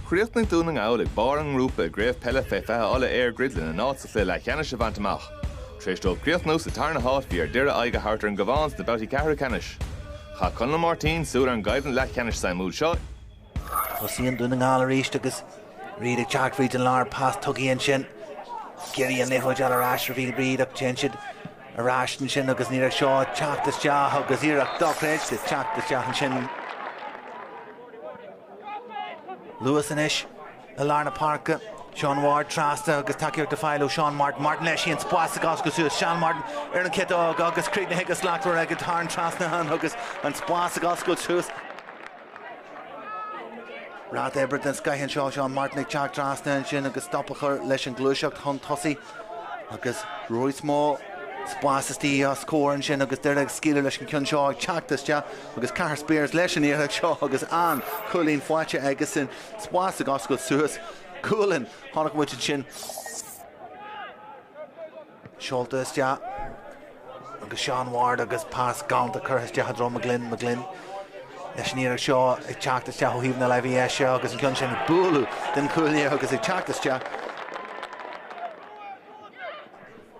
Breathnaigh nGall ag bar an grúpa Craobh Peile Fé alla gridlin an áit sa chlé le cheannis a bhaint amach. Tréistóg Breathnaigh sa tarna háit bhí deire aige hartar an gabháns na bouty cehra ceannis. Cha Conal Martin súr an gaidan le cheannis sa múl seo. Cosíon nGall a ríist agus Read ag teach faoid an lár pás tugaíonn sin. Geirí an nihid ar ás bhí bríd ag teann siad a ráistin sin agus ní seo teachtas teach agus iireach dochréid de teachtas teach an sin. Lewis in ish, a Larna Parka, Sean Ward, Trasta, agus takeíocht de Philo, Sean Martin, Martin Leshi and Spas agus Sean Martin, Erin Kitto, agus Creedna Higgis Lachler, agad Tarn Trasta han agus and Spas agus Rat Ebert and Sky and Sean Martin ag teach Trasta and sin agus stoppachar leis an gluiseacht hon tosaí agus Royce Mo Spas tí a score and sin agus deir ag scíile leis an cion seo ag teachtas te agus Car Spears leis an iarach seo agus an Colleen Foiche agus in Spas agus go suas Colin tháinig muid an sin Seoltas te agus Sean Ward agus pás ganta chuthas te hadró McGlynn leis an iarach seo ag teachtas te ó híomh na leibhí seo agus an cion sin búlú den Coolí agus ag teachtas te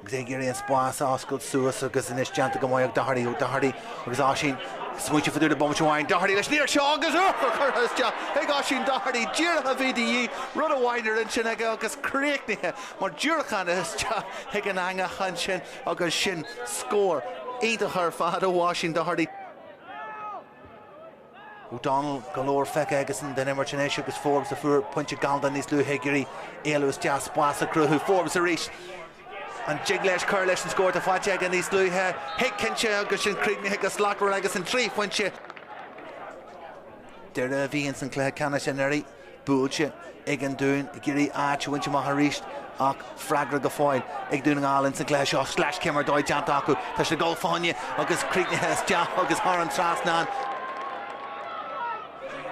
Gary and Spas Oscar Suas agus in this janta go moig Doherty agus Ashin switch for the bomb wine Doherty leis near Shaw agus Curtis ja hey Ashin Doherty Jira VDE run a wider in sin agus Creaobh mar Jurachan is ja higan hanga hanshin agus shin score either her father washing Doherty O'Donnell galore feck agus in den emergency agus Forbes the fur punch galdan these Lou Higgery Elus ja Spas a crew who Forbes a reach and Jiglesh Curlish and scored a Fatjag and East Louis here. Hickenche agus in Creedney Hickas Locker agus in 3 Winche. Dere V and Sinclair Canish and Neri Booche Egan Doon Giri Arch Winche Maharish Ak Fragra Gafoil Eg Doon nGall in Sinclair Shaw slash Kimmer Doi Jantaku Tash the goal Fanya agus Creedney has Ja agus Horan Trasnan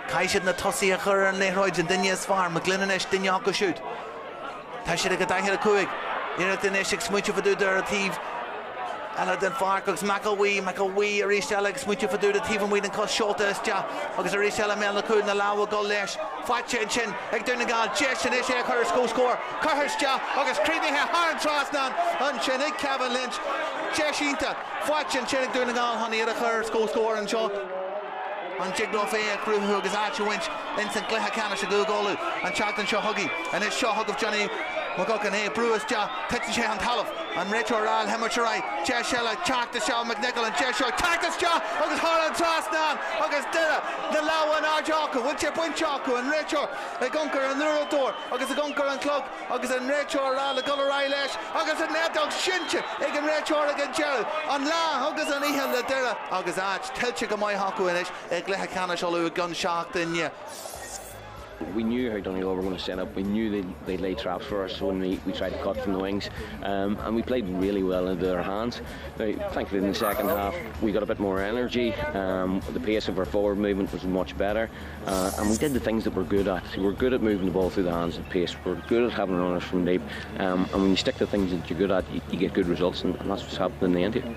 Kaishid na Tossi a Chur and Leroyd and Dinya's farm McGlinnish Dinyako shoot Tashid a Gadahir Kuig Iad den éisic smuitiú faú ar a tíomh Anna den Farcogs McAwee a ríist eile smuitiú faú a tíomh an bhuiin an cos seolta is tea agus a ríist eile mé le cúd na láha go leis Faiche an sin ag dúna nGall Jess an is é chuir scór chuthas tea agus Creednithe Haran Trasnan an sin ag Kevin Lynch Jessínta Faiche an sin ag dúna nGall honey ar a chuir scór an seo an Jiglo Fé a Craobh agus Archie Winch instant Gleha Canish a Googolu and Charlton Shaw Huggy and it's Shaw Hug of Johnny McGuckin here Brewis Ja Texas Shea and Halloff and Rachel Ral Hemmercherai Jess Shella Charlton Shaw McNichol and Jess Shaw Texas Ja agus Holland Trasnan agus Dilla the Law and Arjoku Winchip Winchoku and Rachel a Gunker and Nurodor agus a Gunker and Club agus a Rachel Ral a Gullerai Lesh agus a Nedog Shinche again Rachel again Gerald on La agus an Ihel the Dilla agus Arch Telchik a my Haku in it Gleha Canish all gun shocked in you. We knew how Donegal were going to set up. We knew they'd lay traps for us when we tried to cut from the wings, and we played really well into their hands. Now, thankfully, in the second half, we got a bit more energy. The pace of our forward movement was much better, and we did the things that we're good at. We're good at moving the ball through the hands at pace. We're good at having runners from deep, and when you stick to things that you're good at, you get good results, and that's what's happened in the end here.